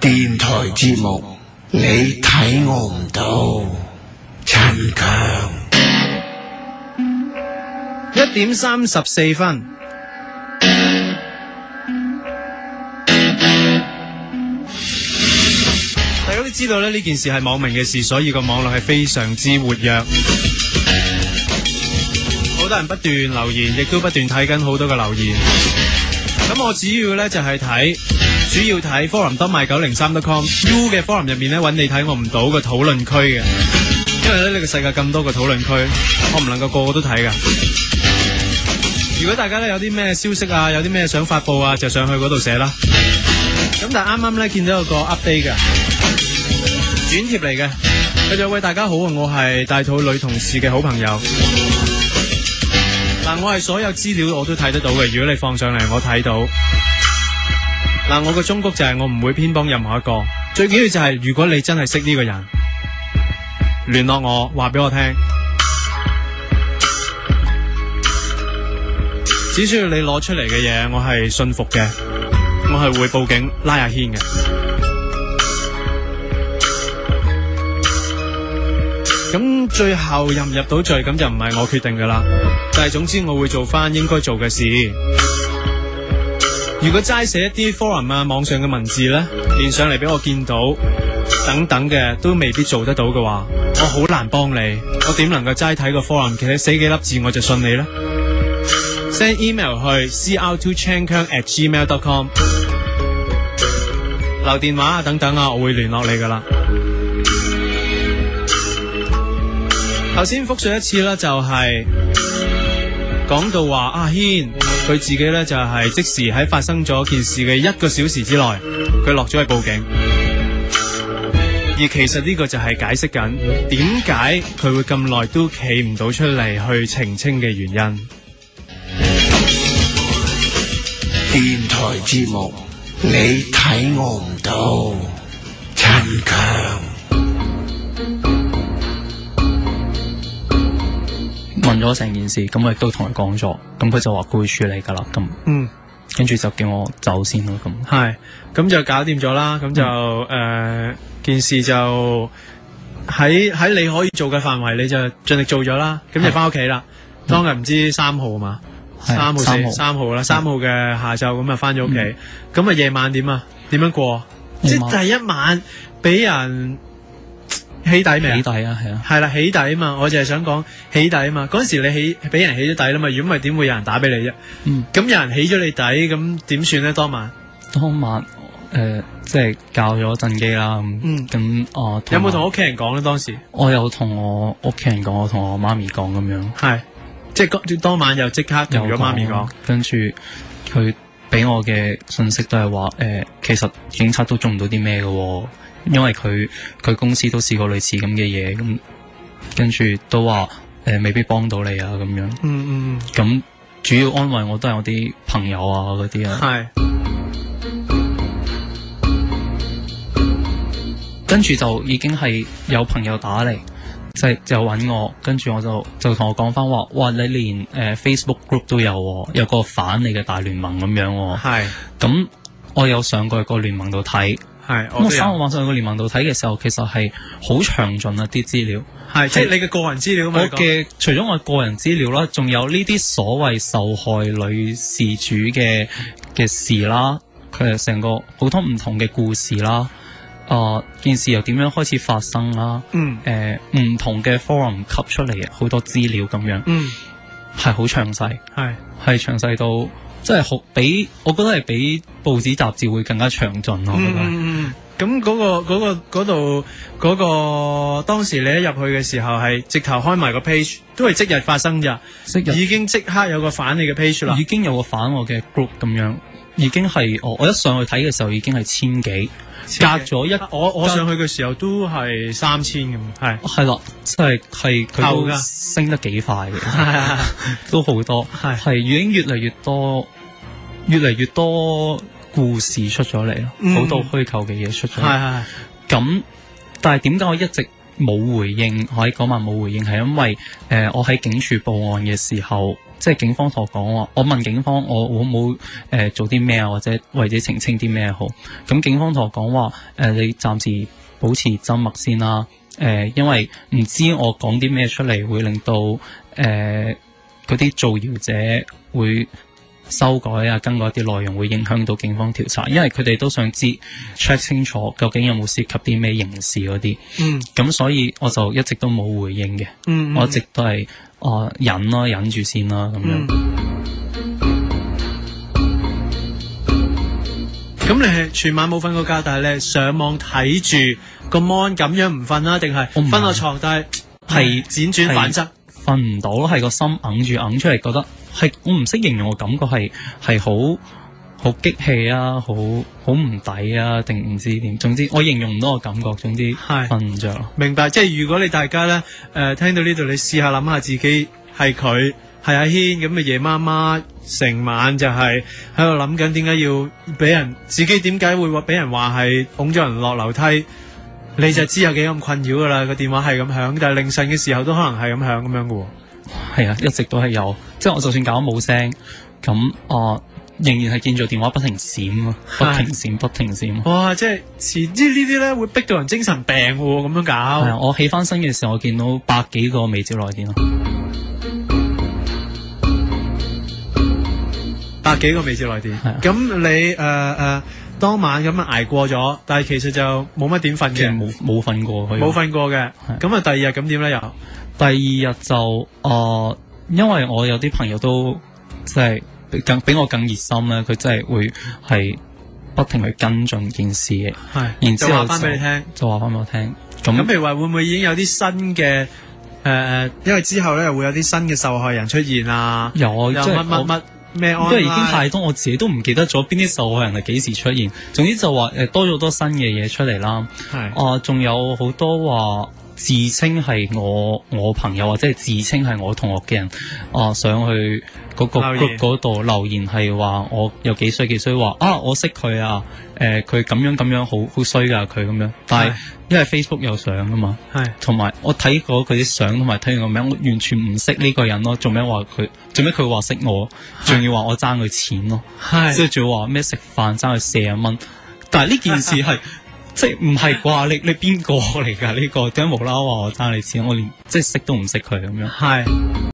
電台節目，你睇我唔到，陳強。1:34。大家都知道咧，呢件事係網民嘅事，所以個網絡係非常之活躍，好多人不斷留言，亦都不斷睇緊好多嘅留言。咁我主要咧就係主要睇 forum.my903.com，U 嘅 forum 入面咧揾你睇我唔到個討論區嘅，因為咧呢個世界咁多個討論區，我唔能夠個個都睇噶。如果大家咧有啲咩消息啊，有啲咩想發佈啊，就上去嗰度寫啦。咁但係啱啱咧見到有個 update 嘅轉貼嚟嘅，佢就喂大家好啊，我係大肚女同事嘅好朋友。嗱，我係所有資料我都睇得到嘅，如果你放上嚟我睇到。嗱，我個忠告就係我唔會偏幫任何一個，最緊要就係如果你真係識呢個人，聯絡我，話俾我聽，只需要你攞出嚟嘅嘢，我係信服嘅，我係會報警拉阿軒嘅。咁最後入唔入到罪，咁就唔係我決定噶啦，但係總之我會做翻應該做嘅事。如果齋寫一啲 forum 啊網上嘅文字呢，連上嚟俾我見到等等嘅都未必做得到嘅話，我好難幫你。我點能夠齋睇個 forum 其實寫幾粒字我就信你呢？ Send email 去 cr2chankang@gmail.com， 留電話啊等等啊，我會聯絡你噶啦。頭先複述一次啦，就係講到話阿軒佢自己呢，就係即時喺發生咗件事嘅1個小時之內，佢落咗去報警。而其實呢個就係解釋緊點解佢會咁耐都企唔到出嚟去澄清嘅原因。電台節目，你睇我唔到，陳強。問咗成件事，咁我亦都同佢講咗，咁佢就話佢會處理噶啦，咁跟住就叫我走先咯，咁係，咁就搞掂咗啦，咁就件事就喺你可以做嘅範圍，你就盡力做咗啦，咁就翻屋企啦。當日唔知3號嘛，3號啦，3號嘅下晝咁啊翻咗屋企，咁啊夜晚點啊？點樣過？即係第一晚俾人起底未？起底啊，係啊，係啦，起底啊嘛，我就係想講起底啊嘛。嗰陣時你俾人起咗底啦嘛，如果唔係點會有人打俾你啫？咁有人起咗你底，咁點算咧？當晚即係教咗陣機啦，咁有冇同屋企人講咧？當時我有同我屋企人講，我同我媽咪講咁樣，係即係當晚又即刻同咗媽咪講，跟住佢俾我嘅信息都係話其實警察都做唔到啲咩嘅。因為佢公司都試過類似咁嘅嘢，咁跟住都話未必幫到你啊咁樣。咁主要安慰我都係我啲朋友啊嗰啲啊。係。跟住就已經係有朋友打嚟，就揾我，跟住我就同我講翻話，哇！你連Facebook group 都有個反你嘅大聯盟咁樣。係。咁我有上過個聯盟度睇。係，我上個聯盟度睇嘅時候，其實係好詳盡啊啲資料，係即係你嘅個人資料嘛。我嘅除咗我個人資料啦，仲有呢啲所謂受害女事主嘅事啦，佢係成個好多唔同嘅故事啦，件事又點樣開始發生啦，唔同嘅 forum 吸出嚟好多資料咁樣，係好詳細，係詳細到。即係好比，我覺得係比報紙雜誌會更加詳盡咯。咁嗰個當時你一入去嘅時候係直頭開埋個 page， 都係即日發生咋，已經即刻有個反你嘅 page 啦，已經有個反我嘅 group 咁樣，已經係我一上去睇嘅時候已經係1000幾，隔咗我上去嘅時候都係3000咁，係啦，即係佢都升得幾快嘅，都好多，係已經越嚟越多故事出咗嚟咯，好多虛構嘅嘢出咗嚟。咁但係點解我一直冇回應？我喺嗰晚冇回應，係因為我喺警署報案嘅時候，即係警方同我講話，我問警方我會唔會做啲咩啊，或者為者澄清啲咩好？咁警方同我講話你暫時保持緘默先啦，因為唔知我講啲咩出嚟會令到嗰啲造謠者會修改啊，更改啲內容，會影響到警方調查，因為佢哋都想知 check 清楚究竟有冇涉及啲咩刑事嗰啲。咁所以我就一直都冇回應嘅。我一直都係忍住先啦咁樣。咁你係全晚冇瞓過覺，但係你係上網睇住個 mon 咁樣唔瞓啦，定係瞓落床但係輾轉反側？瞓唔到咯，係個心揞出嚟，覺得係我唔識形容個感覺，係好激氣啊，好唔抵啊，定唔知點？總之我形容唔到個感覺，總之瞓唔着。明白，即係如果你大家咧聽到呢度，你試下諗下自己係佢係阿軒咁嘅夜媽媽，成晚就係喺度諗緊點解要俾人，自己點解會俾人話係拱咗人落樓梯。你就知有幾咁困擾噶啦，個電話係咁響，但係凌晨嘅時候都可能係咁響咁樣噶。係啊，一直都係有，即係我就算搞冇聲，咁仍然係見住電話不停閃啊，不停閃。哇！即係呢啲咧會逼到人精神病咁樣搞。係啊，我起翻身嘅時候，我見到100幾個未接來電咯。100幾個未接來電。咁你當晚咁樣捱過咗，但係其實就冇乜點瞓嘅，冇瞓過，冇瞓過嘅。咁啊，第二日咁點咧？又第二日就因為我有啲朋友都即係比我更熱心咧，佢真係會係不停去跟進件事嘅。係，然之後就話翻俾你聽，就話翻俾我聽。咁譬如話會唔會已經有啲新嘅因為之後咧會有啲新嘅受害人出現啊？有乜咩？因為已經太多，我自己都唔記得咗邊啲受害人係幾時出現。總之就話多咗好多新嘅嘢出嚟啦。係仲有好多話自稱係我朋友或者係自稱係我同學嘅人上去嗰個 group 嗰度留言，係話我有幾衰話我識佢啊，佢咁樣好衰噶佢咁樣。但係因為 Facebook 有相噶嘛，係同埋我睇過佢啲相同埋睇完個名，我完全唔識呢個人咯。做咩佢話識我，仲要話我爭佢錢咯，即係仲要話咩食飯爭佢40蚊。但係呢件事係即係唔係啩？你邊個嚟㗎？呢個點解無啦啦話我爭你錢？我連即係識都唔識佢咁樣。係。